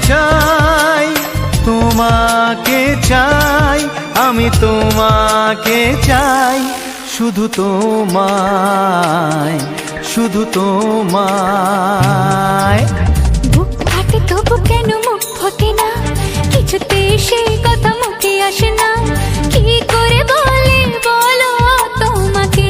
চাই, তোমাকে চাই, আমি তোমাকে চাই, শুধু তোমায়, শুধু তোমায়। বুক ফাটে তবু কেন মুখ ফোটে না, কিছুতে সেই কথা মুখে আসে না, কি করে বলে বলো তোমাকে।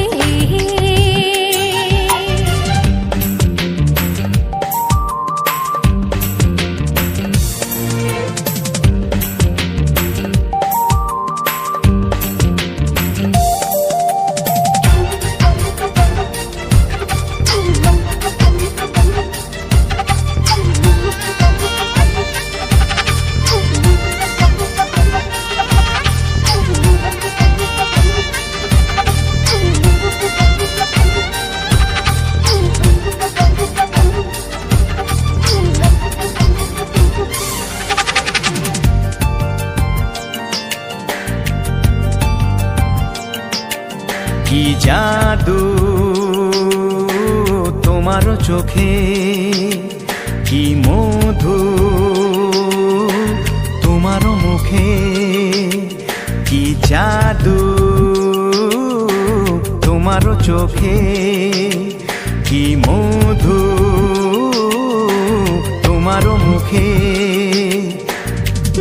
কি জাদু তোমার চোখে, কি মধু তোমার মুখে, কি জাদু তোমার চোখে, কি মধু তোমার মুখে।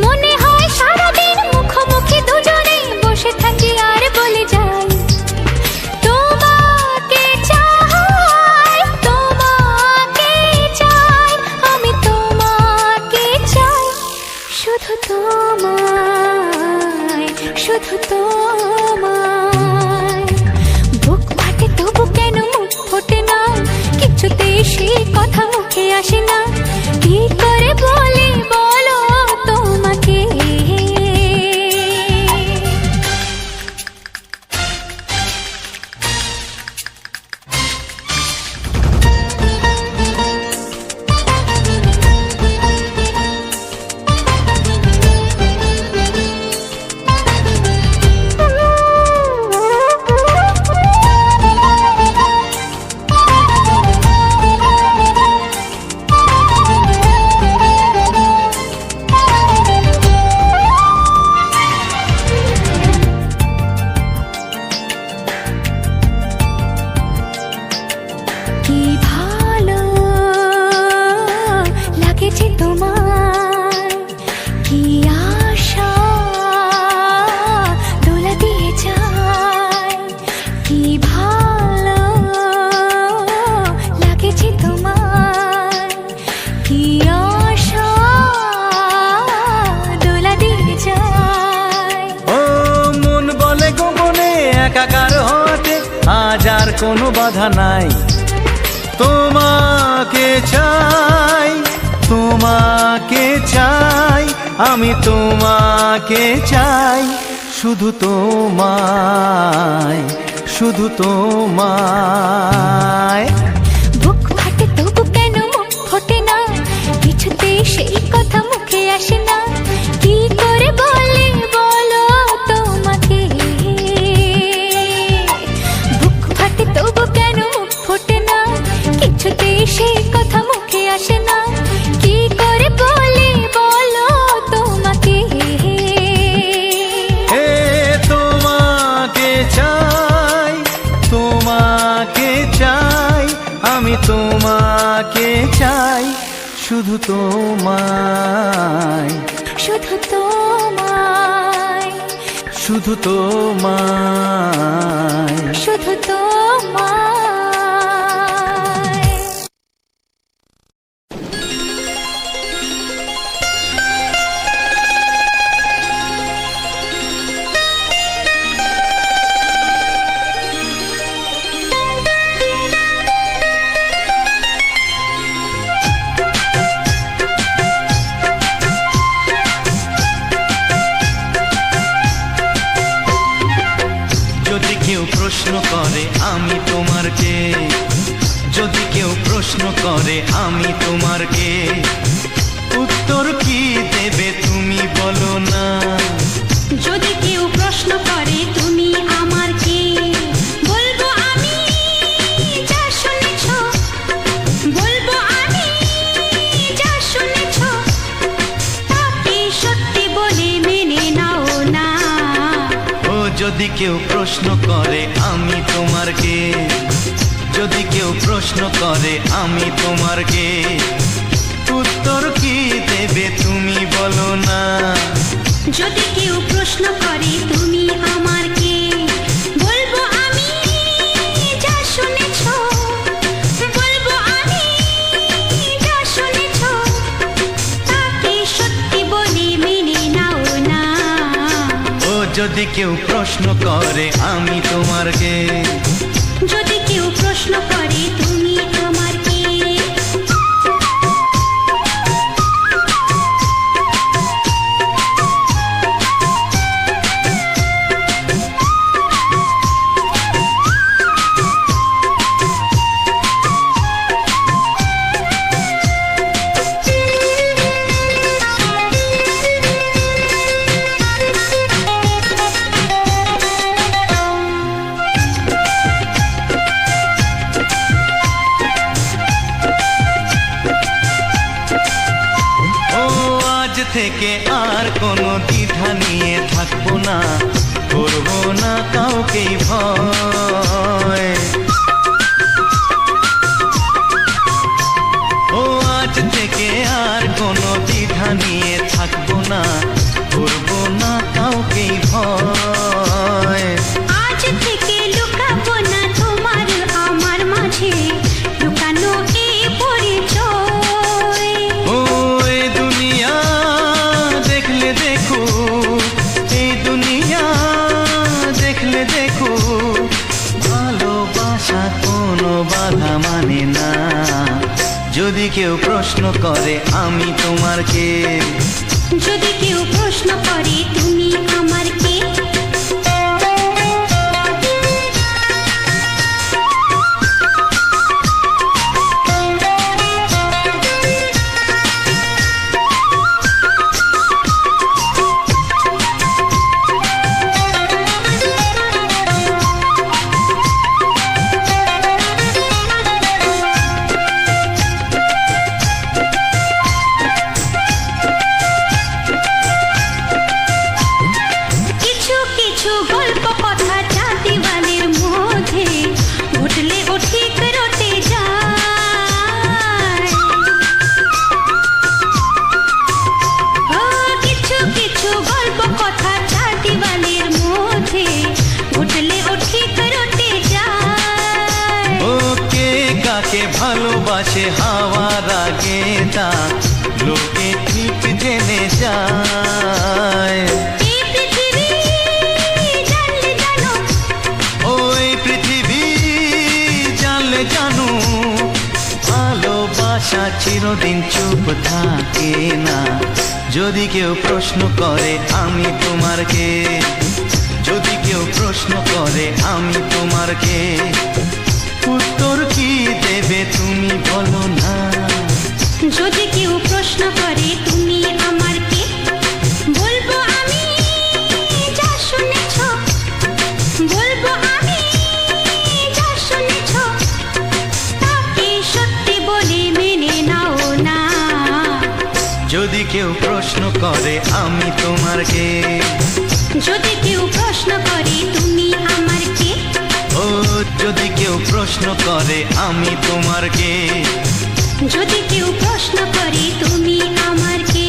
মনে হয় সারাদিন মুখোমুখি দুজনে বসে থাকি আর বলে যাই, তোমাকে চাই, তোমাকে চাই, আমি তোমাকে চাই, শুধু তোমায়, শুধু তোমায়। বুক ফাটে তবু কেন মুখ ফোটে না, কিছুতে সেই কথা মুখে আসে না, কি করে বলে বলো তোমাকে। কি ভালো লাগেছে তোমার, কি আশা দোলা দিয়ে যায়, কি ভালো লাগেছে তোমার, কি আশা দোলা দিয়ে যায়। ও মন বলে গোপনে একাকার হতে আজ আর কোনো বাধা নাই, তোমাকে চাই, তোমাকে চাই, আমি তোমাকে চাই, শুধু তোমায়, শুধু তোমায়। বুক ফাটে তবু কেন মুখ ফোটে না, কিছুতে সেই কথা মুখে আসে না, কি করে বলে বলো তোমাকে। বুক ফাটে তবু কেন মুখ ফোটে না, কিছুতে সেই কথা মুখে আসে না, কি করে বলে বলো তোমাকে। হে তোমাকে চাই, তোমাকে চাই, আমি তোমাকে চাই, শুধু তোমায়, শুধু তোমায়, শুধু তোমায়। শুধু তোমায়। যদি কেউ প্রশ্ন করে আমি তোমার কে, যদি কেউ প্রশ্ন করে আমি তোমার কে, উত্তর কি দেবে তুমি বলো না। যদি কেউ প্রশ্ন করে তুমি আমার কে, বলবো আমি যা শুনেছ, বলবো আমি যা শুনেছ, যদি কেউ প্রশ্ন করে আমি তোমার কে, যদি কেউ প্রশ্ন করে আমি তোমার কে, উত্তর কি দেবে তুমি বলো না। যদি কেউ প্রশ্ন করে তুমি আমার কে, বলবো আমি যা শুনেছ, বলবো আমি যা শুনেছ, তাকে সত্যি বলে মেনে নাও না। ও যদি কেউ প্রশ্ন করে আমি তোমার কে, যদি কেউ প্রশ্ন করে তুমি আমার কে। থেকে আর কোনো দ্বিধা নিয়ে থাকবো না, করবো না কাউকেই ভয়। ও আজ থেকে আর কোনো দ্বিধা নিয়ে থাকবো না, করবো না কাউকেই ভয়। আজ থেকে লুকাবো না তোমার আমার মাঝে লুকানো এই পরিচয়। ও এই দুনিয়া দেখলে দেখো, এই দুনিয়া দেখলে দেখো, ভালোবাসা কোনো বাধা মানে না। যদি কেউ প্রশ্ন করে আমি তোমার কে, যদি কেউ প্রশ্ন করে তুমি আমার কে। ভালোবাসে হাওয়ার আগে তা লোকে ঠিক জেনে যায়। ওই পৃথিবী জানলে জানো, ভালোবাসা চিরদিন চুপ থাকে না। যদি কেউ প্রশ্ন করে আমি তোমার কে, যদি কেউ প্রশ্ন করে আমি তোমার কে, উত্তর কি দেবে তুমি বলো না। যদি কেউ প্রশ্ন করে তুমি আমার কে, বলবো আমি যা শুনেছ, বলবো আমি যা শুনেছ, তাকে সত্যি বলে মেনে নাও না। যদি কেউ প্রশ্ন করে আমি তোমার কে, যদি কেউ প্রশ্ন করে তুমি আমার কে। ও যদি কেউ প্রশ্ন করে আমি তোমার কে, যদি কেউ প্রশ্ন করে তুমি আমার কে।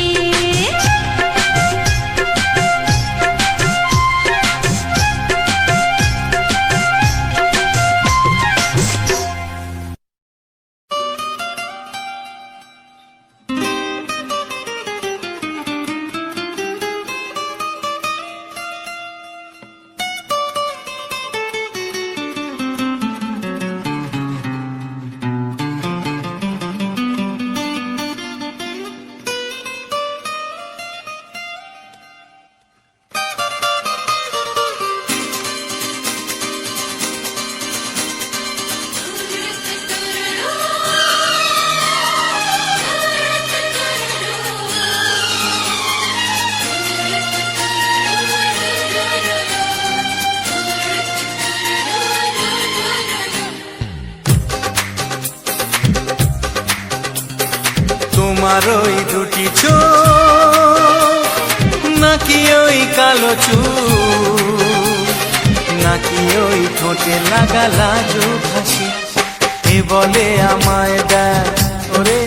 তোমার ওই দুটি চোখ নাকি ওই কালো চুল, নাকি ওই ঠোঁটে লাগা লাজুক হাসি। এ বলে আমায় দেখ ওরে,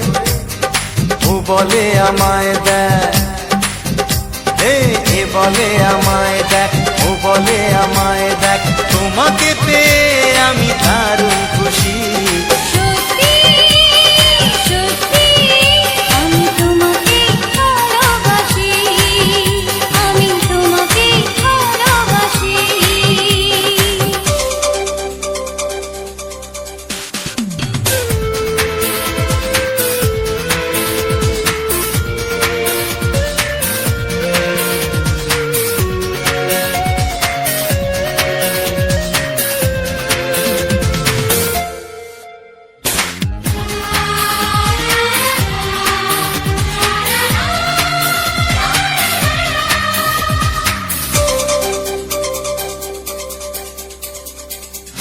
ও বলে আমায় দেখ, এ বলে আমায় দেখ, ও বলে আমায় দেখ, তোমাকে পেয়ে আমি দারুণ খুশি। সত্যি সত্যি আমি তোমাকে ভালোবাসি, আমি তোমাকে ভালোবাসি।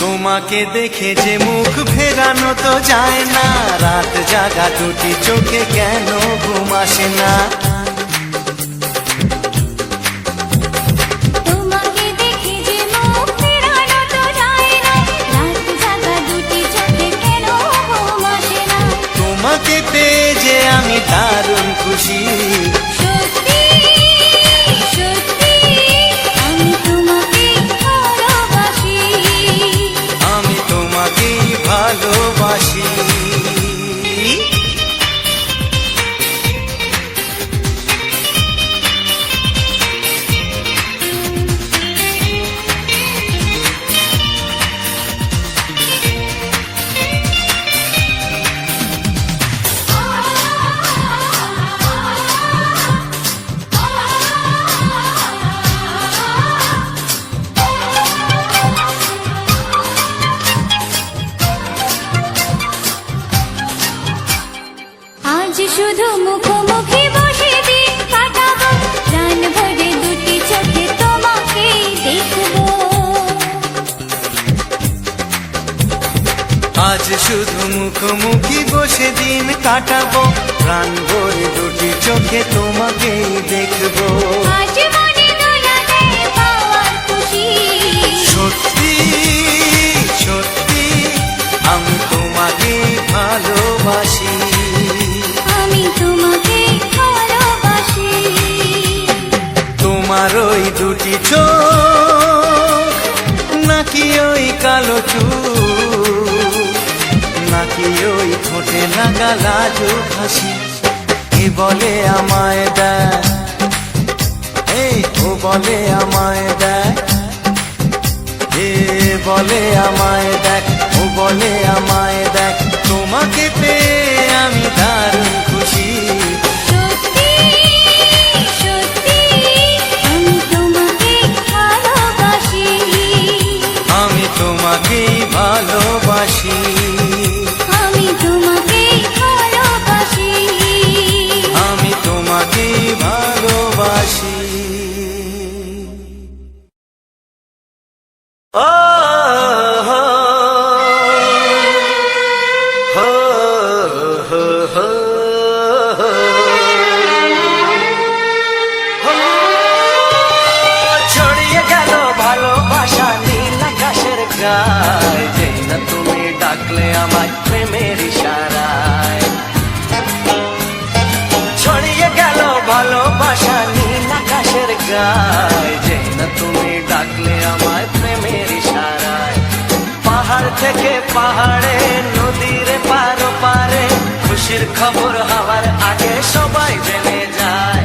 তোমাকে দেখে যে মুখ ফেরানো তো যায় না, রাত জাগা দুটি চোখে কেন ঘুম আসে না। তোমাকে দেখে যে মুখ ফেরানো তো যায় না, রাত জাগা দুটি চোখে কেন ঘুম আসে না। তোমাকে পেয়ে যে আমি দারুণ খুশি। সত্যি সত্যি আমি তোমাকে ভালোবাসি, আমি তোমাকেই ভালোবাসি। আজ শুধু মুখোমুখি বসে দিন কাটাবো, প্রাণ ভরে দুটি চোখে তোমাকে দেখবো। আজ শুধু মুখোমুখি বসে দিন কাটাবো, প্রাণ ভরে দুটি চোখে তোমাকেই দেখবো। আজ মনে দোলা দেয় পাওয়ার খুশি। সত্যি সত্যি আমি তোমাকেই ভালোবাসি। আমি তোমাকে ভালোবাসি। তোমার ওই দুটি চোখ নাকি ওই কালো চুল, নাকি ওই ঠোঁটে লাগা লাজুক হাসি। এ বলে আমায় দেখ, ও বলে আমায় দেখ, এ বলে আমায় দেখ, ও বলে আমায় দেখ, তোমাকে পেয়ে আমি দারুণ খুশি। সত্যি সত্যি আমি তোমাকে ভালোবাসি, আমি তোমাকেই ভালোবাসি। আমি তোমাকে ভালোবাসি। আমি তোমাকেই ভালোবাসি। ও হো হো হো হো হো। ছড়িয়ে গেল ভালোবাসা নীল আকাশের গায়ে, যেই না তুমি ডাকলে আমায় প্রেমের ইশারায়। ছড়িয়ে গেল ভালোবাসা নীল আকাশের গায়ে, যেই না তুমি ডাকলে আমায় প্রেমের ইশারায়। পাহাড় থেকে পাহাড়ে, নদীর পারো পারে, খুশির খবর হওয়ার আগে সবাই জেনে যায়।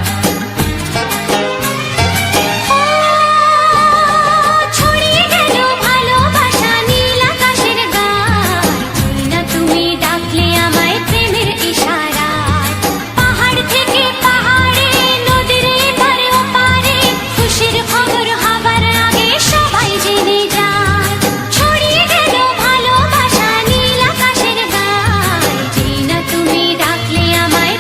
ছড়িয়ে গেল ভালোবাসা নীল আকাশের গায়ে, যেই না তুমি ডাকলে আমায় প্রেমের ইশারায়। পাহাড় থেকে পাহাড়ে, নদীর এপারে ওপারে, খুশির খবর হবার আগে সবাই জেনে যায়। ছড়িয়ে গেল ভালোবাসা নীল আকাশের গায়ে, যেই না তুমি ডাকলে আমায়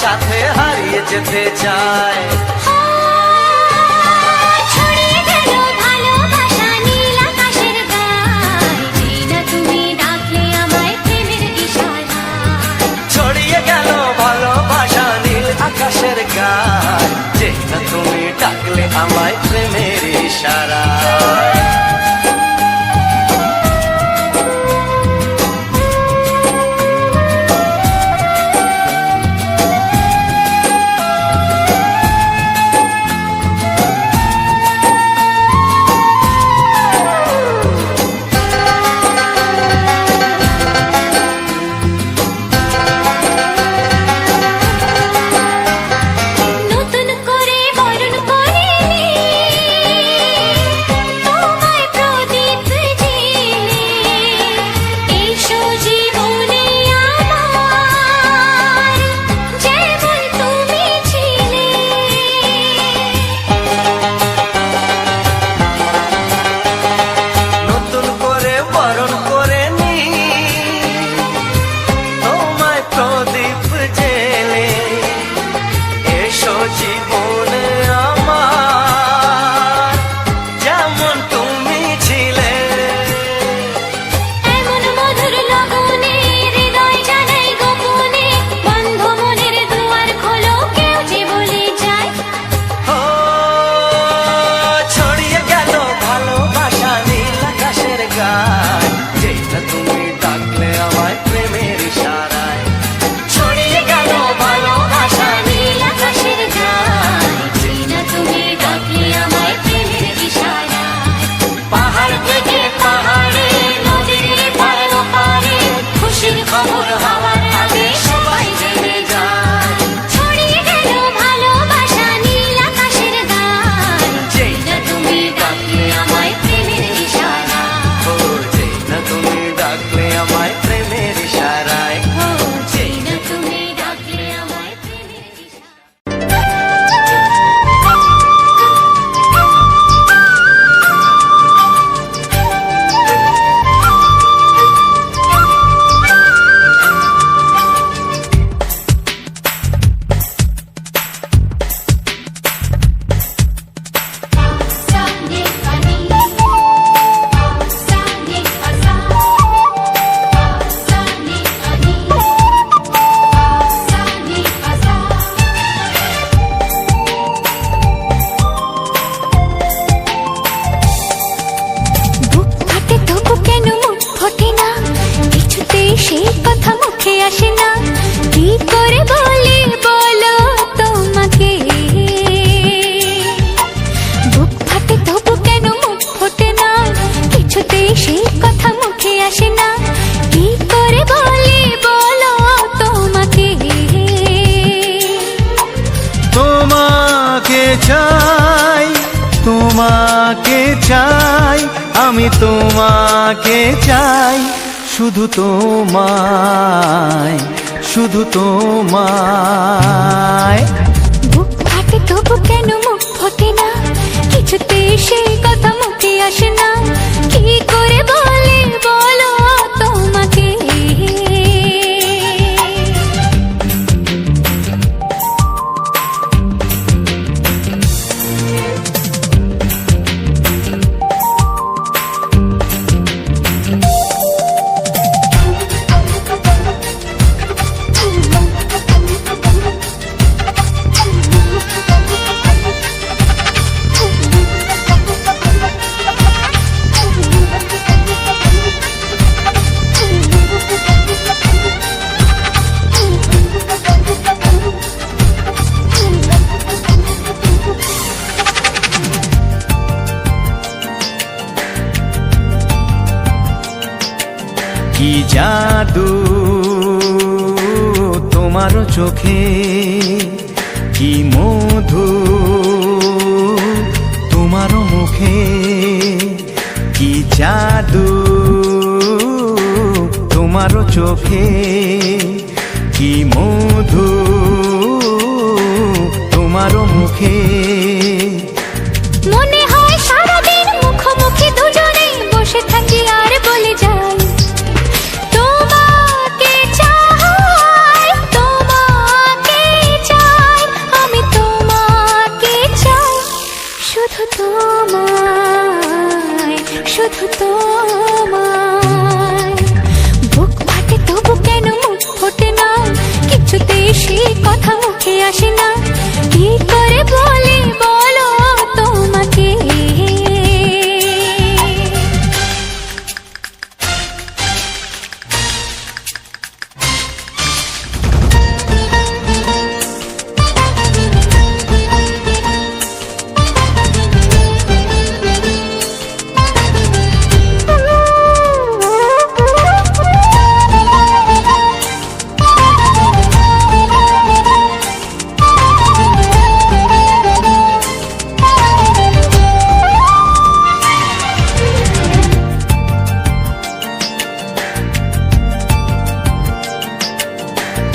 সাথে হারিয়ে যেতে চায়। ছড়িয়ে গেল ভালোবাসা নীল আকাশের গায়, যেই না তুমি ডাকলে আমায় প্রেমের ইশারায়। ছড়িয়ে গেল ভালোবাসা নীল আকাশের গায়, যেই না তুমি ডাকলে আমায় প্রেমের ইশারায়। নতুন করে বরণ করে তোমায় প্রদীপ জেলে, এসো জীবনে আমার, যেমন তুমি ছিলে। নতুন করে বরণ করে নি তোমায় প্রদীপ জেলে, এসো জীবনে আমার, যেমন তুমি ছিলে। এমন মধুর লগনে হৃদয় জানাই গোপনে, বন্ধ মনের দুয়ার খোলো, কেউ যে বলে যায়। ও ছড়িয়ে গেল ভালোবাসা নীল আকাশের গায়, যেটা তুমি ডাকলে আমায় প্রেমের ইশারায়। ছড়িয়ে গেল ভালোবাসা নীল আকাশের গায়, যেই না তুমি ডাকলে আমায় প্রেমের ইশারায়। পাহাড় থেকে পাহাড়ে নদীর পার ওপারে, খুশির খবর হওয়ার আগে সবাই জেনে যায়। ছড়িয়ে গেল ভালোবাসা নীল আকাশের গায়, যেই না তুমি ডাকলে আমায় প্রেমের ইশারায়। ও যেটা তুমি ডাকলে আমায় প্রেমের ইশারায়। ও যেই না তুমি ডাকলে আমায় প্রেমের ইশারায়। Sani pani, sani asa, sani pani, sani asa. বুক ফাটে তবু কেন মুখ ফোটে না, কিছুতে সেই কথা মুখে আসে না, কি করে বলি বলো তোমাকে। বুক ফাটে তবু কেন মুখ ফোটে না, কিছুতে সেই কথা মুখে আসে না, কি করে বলি বলো তোমাকে। তোমাকে চাই, তোমাকে চাই, আমি তোমাকে চাই, শুধু তোমায়, শুধু তোমায়। বুক ফাটে তবু কেন মুখ ফোটে না, কিছুতে সেই কথা মুখে আসে না, কি করে বলি বলো তোমাকে। কি জাদু তোমার চোখে, কি মধু তোমার মুখে, কি জাদু তোমার চোখে, কি মধু তোমার মুখে। মনে হয় সারাদিন মুখোমুখি দুজনে বসে থাকি আর বলে যাই, তোমাকে চাই, তোমাকে তোমায়, শুধু তোমায়। বুক ফাটে তবু কেন মুখ ফোটে না, কিছুতেই সে কথা মুখে আসে না। কি করে বলে বলো তোমাকে,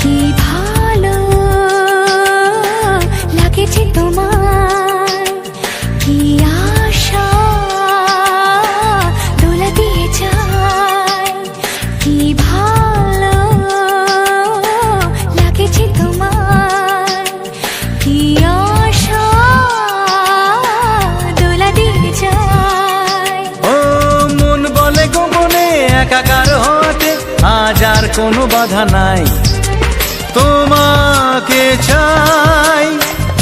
কি ভালো লাগেছে তোমার, কি আশা দোলা দিয়ে যায়। কি ভালো লাগেছে তোমার, কি আশা দোলা দিয়ে যায়। ও মন বলে গোপনে একাকার হতে আজ আর কোনো বাধা নাই। তোমাকে চাই,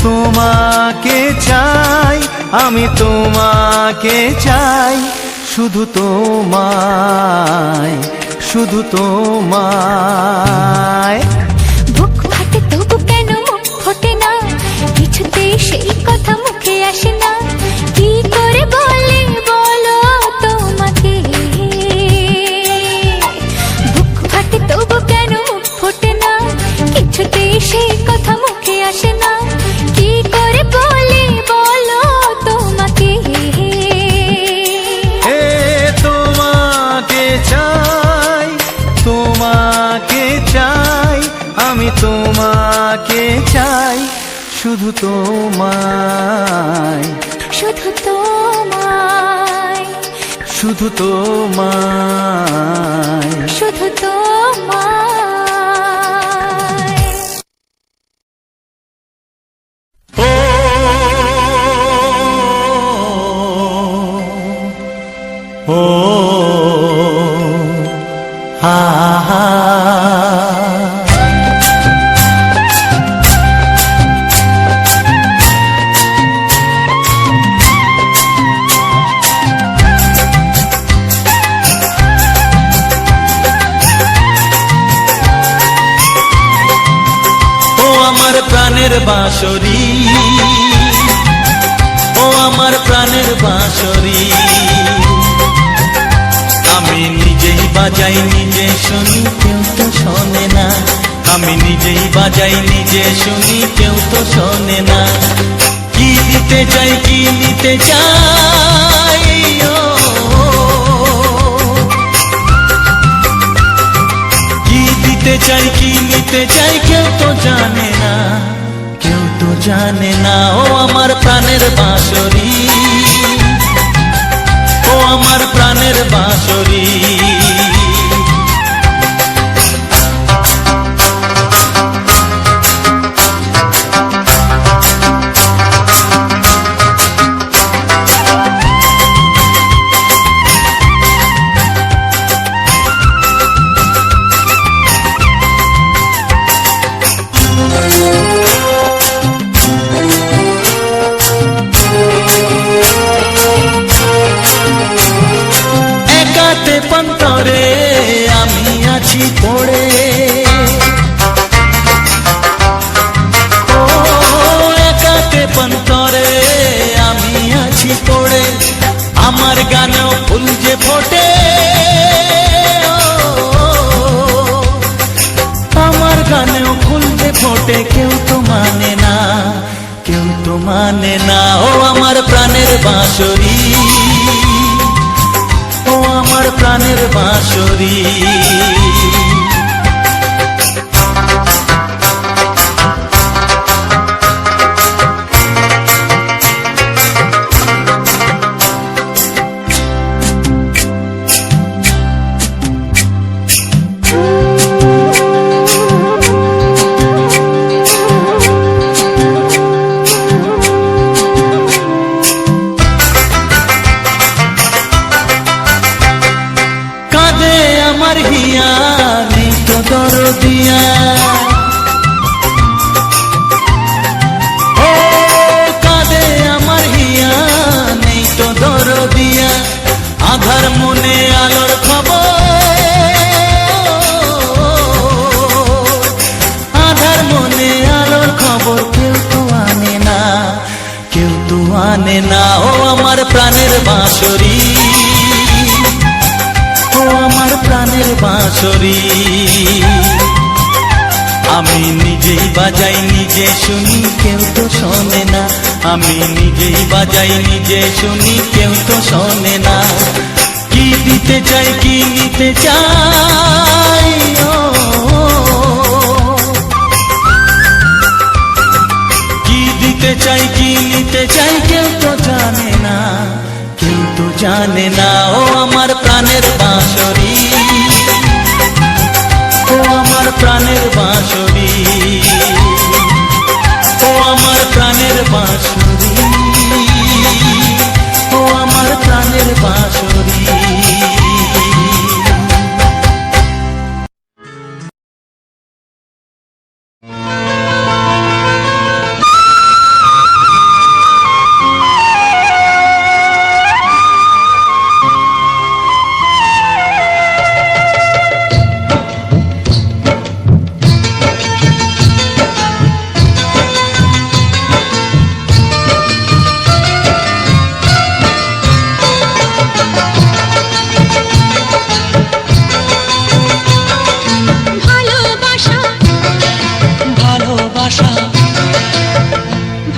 তোমাকে চাই, আমি তোমাকে চাই, শুধু তোমায়, শুধু তোমায়। বুক ফাটে তবু কেন মুখ ফোটে না, কিছুতেই সেই কথা মুখে আসে না। কি করে বলে বলো তোমাকে, বুক ফাটে তবু কেন মুখ ফোটে না, কিছুতেই সেই কথা মুখে আসে না। কি করে বলে বলো তোমাকে, এ তোমাকে চাই, তোমাকে চাই, আমি তোমাকে চাই, শুধু তোমায়, শুধু তোমায়, শুধু তোমায়। শুধু তোমায়। ও ও হা হা আমার প্রাণের বাঁশরি, ও আমার প্রাণের বাঁশরি, আমি নিজেই বাজাই নিজে শুনি কেউ তো শোনে না। আমি নিজেই বাজাই নিজে শুনি কেউ তো শোনে না। কি দিতে চাই কি নিতে চাই, ও কি দিতে চাই কি নিতে চাই, কেউ তো জানে না, কেউ তো জানে না। ও আমার প্রাণের বাঁশরি, ও আমার প্রাণের বাঁশরি। পন্তরে আমি আছি পড়ে, ও একাতে পন্তরে আমি আছি পড়ে। আমার গানেও ফুল যে ফোটে, আমার গানেও ফুল যে ফোটে, কেউ তো মানে না, কেউ তো মানে না। ও আমার প্রাণের বাঁশরি, ও আমার প্রাণের বাঁশরি। হিয়া নেই তো দরদিয়া, ও কাঁদে আমার হিয়া নেই তো দরদিয়া, আধার মনে আলোর খবর, আধার মনে আলোর খবর কেউ তো আনে না, কেউ তো আনে না। ও আমার প্রাণের বাঁশরি, ও আমার প্রাণের বাঁশরি, আমি নিজেই বাজাই নিজে শুনি কেউ তো শোনে না, আমি নিজেই বাজাই নিজে শুনি কেউ তো শোনে না। কি দিতে চাই কি নিতে চাই, ও কি দিতে চাই কি নিতে চাই কেউ তো জানে না, কেউ তো জানে না। ও আমার প্রাণের বাঁশরি, ও আমার প্রাণের বাঁশরি, ও আমার প্রাণের বাঁশরি, ও আমার প্রাণের বাঁশরি।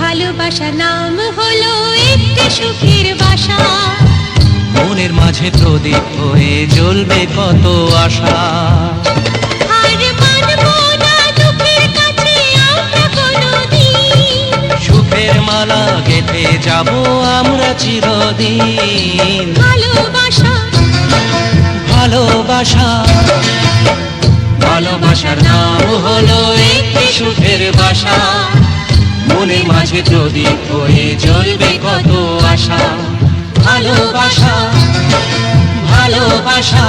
ভালোবাসার নাম হলো একটি সুখের বাসা, মনের মাঝে প্রদীপ হয়ে জ্বলবে কত আশা, আর মানবো না দুঃখের কাছে আমরা কোনোদিন, সুখের মালা গেঁথে যাব আমরা চিরদিন। ভালোবাসা ভালোবাসা, ভালোবাসার নাম হলো একটি সুখের বাসা, মনের মাঝে প্রদীপ হয়ে জ্বলবে কত আশা, ভালোবাসা ভালোবাসা।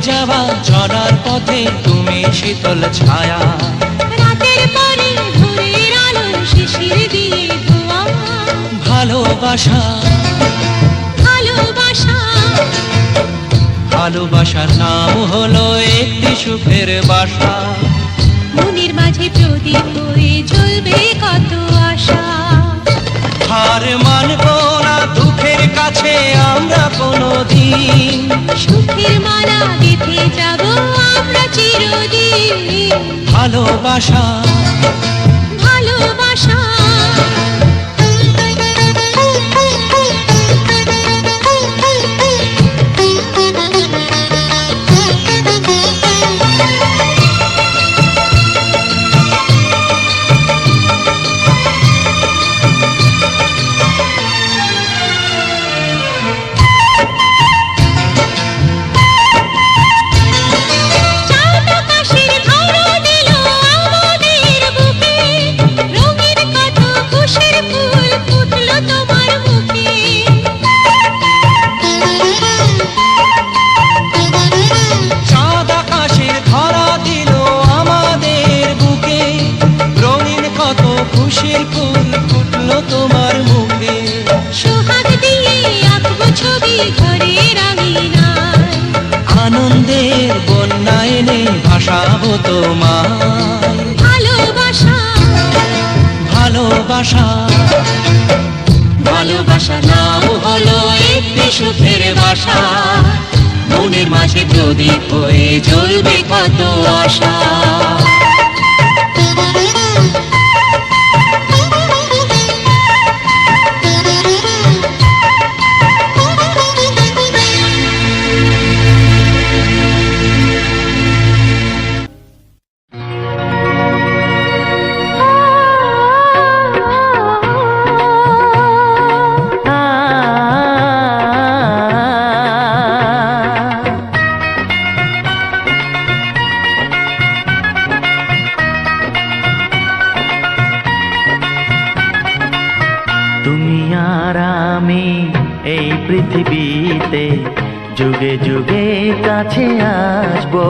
যাওয়া চলার পথে তুমি শীতল ছায়া, রাতের পরে ভোরের আলো শিশির দিয়ে ধোয়া, ভালোবাসা ভালোবাসা। ভালোবাসার নাম হলো একটি সুখের বাসা, মনের মাঝে প্রদীপ হয়ে জ্বলবে কত আশা, হার মানবো না দুঃখের কাছে আমরা কোনোদিন, সুখের মালা গেঁথে যাব আমরা চিরদিন। ভালোবাসা ভালোবাসা। চাঁদ আকাশের ধরা দিল আমাদের বুকে, রঙের কথা পোষাবো তোমায়। ভালোবাসা ভালোবাসা ভালোবাসা নাম হলো একটি সুখের বাসা, মনের মাঝে প্রদীপ হয়ে জ্বলবে কত আশা। তুমি আর আমি এই পৃথিবীতে যুগে যুগে কাছে আসবো।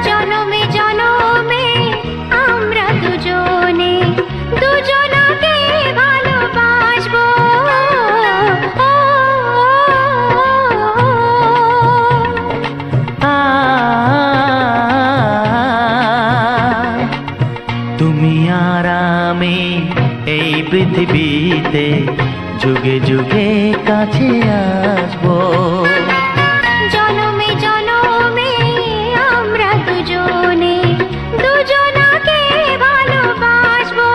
জনমে জনমে আমরা দুজনে দুজনাকে ভালোবাসবো। তুমি আর আমি এই পৃথিবীতে যুগে যুগে কাছে আসবো। জনমে জনমে আমরা দুজনে দুজনাকে ভালোবাসবো।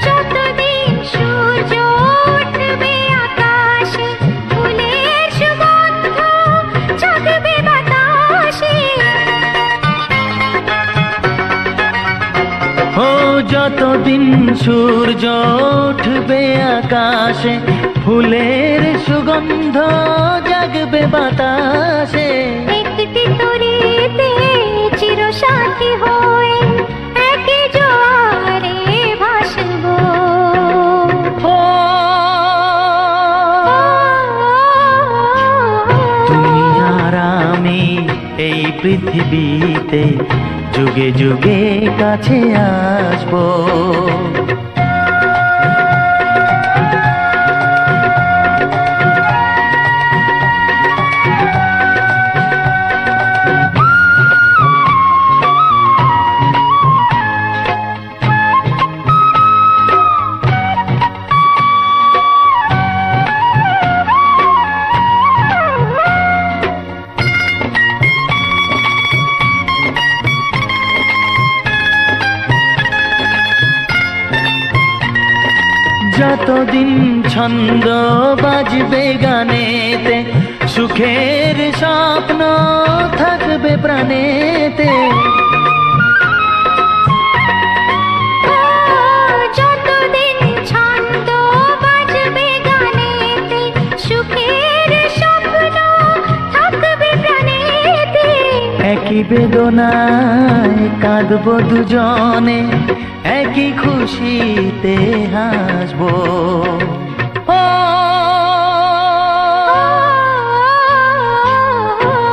যতদিন সূর্য উঠবে আকাশে, ফুলের সুগন্ধ জাগবে বাতাসে। ও যতদিন সূর্য উঠবে আকাশে, ফুলের সুগন্ধ জাগবে বাতাসে। একটি তরিতে চিরসাথী হয়ে একই জোয়ারে ভাসবো। ও তুমি আর আমি এই পৃথিবীতে যুগে যুগে কাছে আসবো। যতদিন ছন্দ বাজবে গানেতে, সুখের স্বপ্ন থাকবে প্রাণেতে। যতদিন ছন্দ বাজবে গানেতে, সুখের স্বপ্ন থাকবে প্রাণেতে। একই বেদনায় কাঁদবো দুজনে, একই খুশিতে হাসবো। ও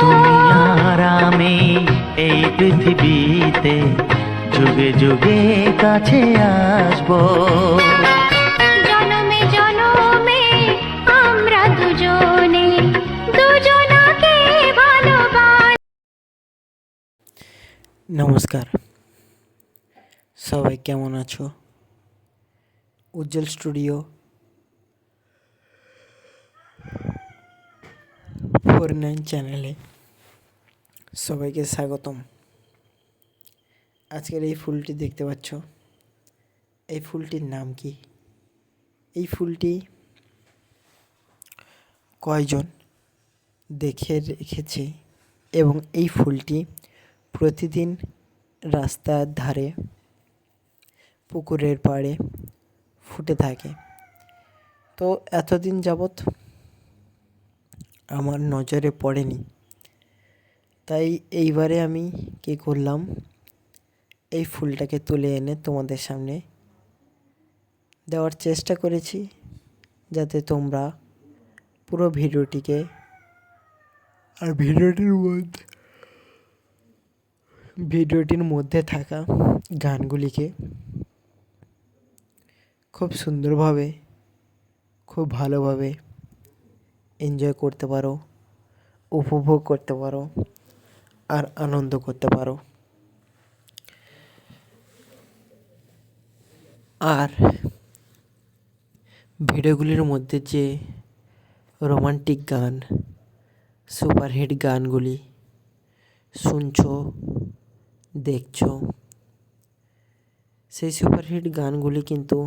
তুমি আর আমি এই পৃথিবীতে যুগে যুগে কাছে আসবো। জনমে জনমে আমরা দুজনে দুজনাকে ভালোবাসি। নমস্কার, সবাই কেমন আছো? উজ্জ্বল স্টুডিও 49 চ্যানেলে সবাইকে স্বাগতম। আজকের এই ফুলটি দেখতে পাচ্ছ, এই ফুলটির নাম কি? এই ফুলটি কয়জন দেখে রেখেছে এবং এই ফুলটি প্রতিদিন রাস্তার ধারে, পুকুরের পাড়ে ফুটে থাকে। তো এতদিন যাবৎ আমার নজরে পড়েনি, তাই এইবারে আমি কী করলাম, এই ফুলটাকে তুলে এনে তোমাদের সামনে দেওয়ার চেষ্টা করেছি, যাতে তোমরা পুরো ভিডিওটিকে আর ভিডিওটির মধ্যে থাকা গানগুলিকে খুব সুন্দরভাবে, খুব ভালোভাবে এনজয় করতে পারো, উপভোগ করতে পারো আর আনন্দ করতে পারো। আর ভিডিওগুলির মধ্যে যে রোমান্টিক গান, সুপারহিট গানগুলি শুনছো, দেখছো, সেই সুপারহিট গানগুলি কিন্তু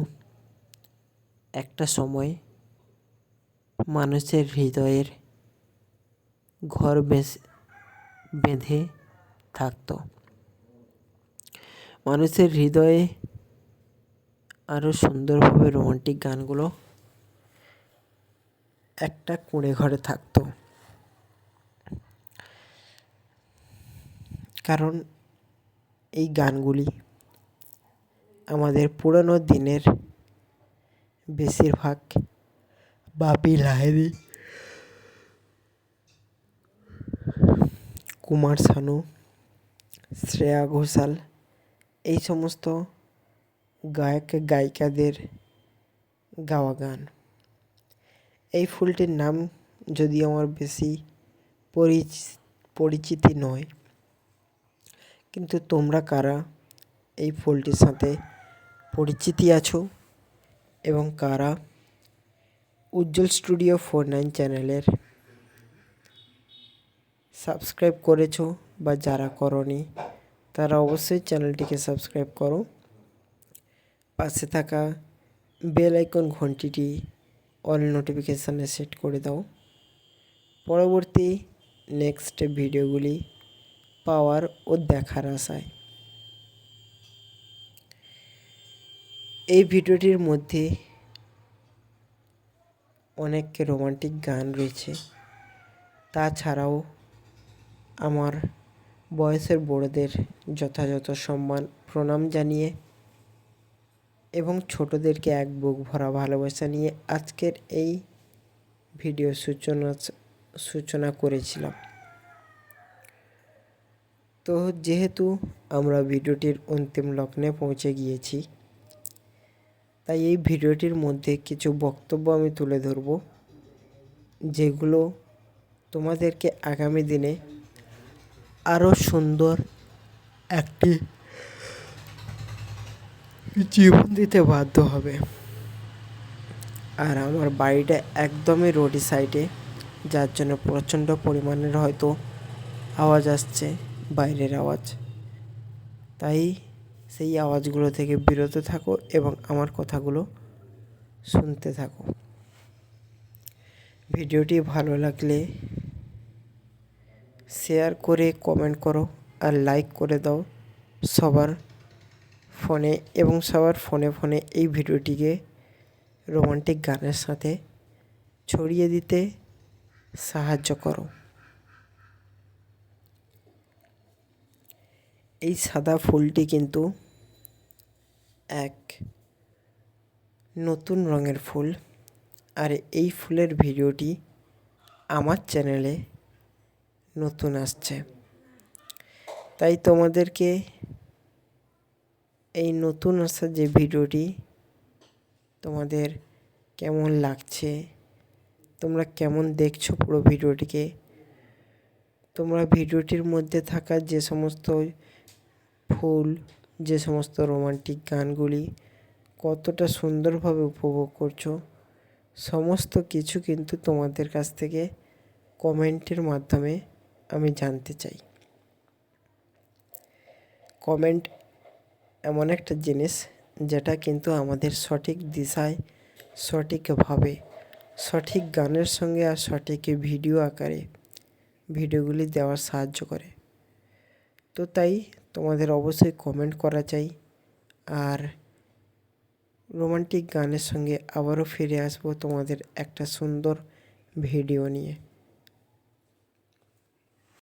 একটা সময় মানুষের হৃদয়ের ঘর বেঁধে থাকতো। মানুষের হৃদয়ে আরও সুন্দরভাবে রোমান্টিক গানগুলো একটা কুঁড়ে ঘরে থাকতো। কারণ এই গানগুলি আমাদের পুরনো দিনের বেশিরভাগ বাপি লাহিড়ী, কুমার শানু, শ্রেয়া ঘোষাল, এই সমস্ত গায়ক গায়িকাদের গাওয়া গান। এই ফুলটির নাম যদি আমার বেশি পরিচিতি নয়, কিন্তু তোমরা কারা এই ফুলটির সাথে পরিচিতি আছো এবং কারা উজ্জ্বল স্টুডিও 49 চ্যানেলের সাবস্ক্রাইব করেছো বা যারা করনি, তারা অবশ্যই চ্যানেলটিকে সাবস্ক্রাইব করো। পাশে থাকা বেল আইকন ঘন্টিটি অল নোটিফিকেশানে সেট করে দাও, পরবর্তী নেক্সট ভিডিওগুলি পাওয়ার ও দেখার আশায়। এই ভিডিওটির মধ্যে অনেক রোমান্টিক গান রয়েছে, তাছাড়াও আমার বয়সের বড়দের যথাযথ সম্মান প্রণাম জানিয়ে এবং ছোটদেরকে এক বুক ভরা ভালোবাসা নিয়ে আজকের এই ভিডিও সূচনা করেছিলাম। তো যেহেতু আমরা ভিডিওটির অন্তিম লগ্নে পৌঁছে গিয়েছি, তাই এই ভিডিওটির মধ্যে কিছু বক্তব্য আমি তুলে ধরব, যেগুলো তোমাদেরকে আগামী দিনে আরও সুন্দর একটি জীবন দিতে বাধ্য হবে। আর আমার বাড়িটা একদমই রোডি সাইডে, যার জন্য প্রচণ্ড পরিমাণের হয়তো আওয়াজ আসছে, বাইরের আওয়াজ। তাই সেই আওয়াজগুলো থেকে বিরত থাকো এবং আমার কথাগুলো শুনতে থাকো। ভিডিওটি ভালো লাগলে শেয়ার করে কমেন্ট করো আর লাইক করে দাও সবার ফোনে, এবং সবার ফোনে ফোনে এই ভিডিওটিকে রোমান্টিক গানের সাথে ছড়িয়ে দিতে সাহায্য করো। এই সাদা ফুলটি কিন্তু এক নতুন রঙের ফুল, আর এই ফুলের ভিডিওটি আমার চ্যানেলে নতুন আসছে। তাই তোমাদেরকে এই নতুন আসা যে ভিডিওটি তোমাদের কেমন লাগছে, তোমরা কেমন দেখছো পুরো ভিডিওটিকে, তোমরা ভিডিওটির মধ্যে থাকা যে সমস্ত ফুল, যে সমস্ত রোমান্টিক গানগুলি কতটা সুন্দরভাবে উপভোগ করছো, সমস্ত কিছু কিন্তু তোমাদের কাছ থেকে কমেন্টের মাধ্যমে আমি জানতে চাই। কমেন্ট এমন একটা জিনিস যেটা কিন্তু আমাদের সঠিক দিশায়, সঠিকভাবে, সঠিক গানের সঙ্গে আর সঠিক ভিডিও আকারে ভিডিওগুলি দেওয়ার সাহায্য করে। তো তাই তোমাদের অবশ্যই কমেন্ট করা চাই। আর রোমান্টিক গানের সঙ্গে আবারও ফিরে আসবো তোমাদের একটা সুন্দর ভিডিও নিয়ে।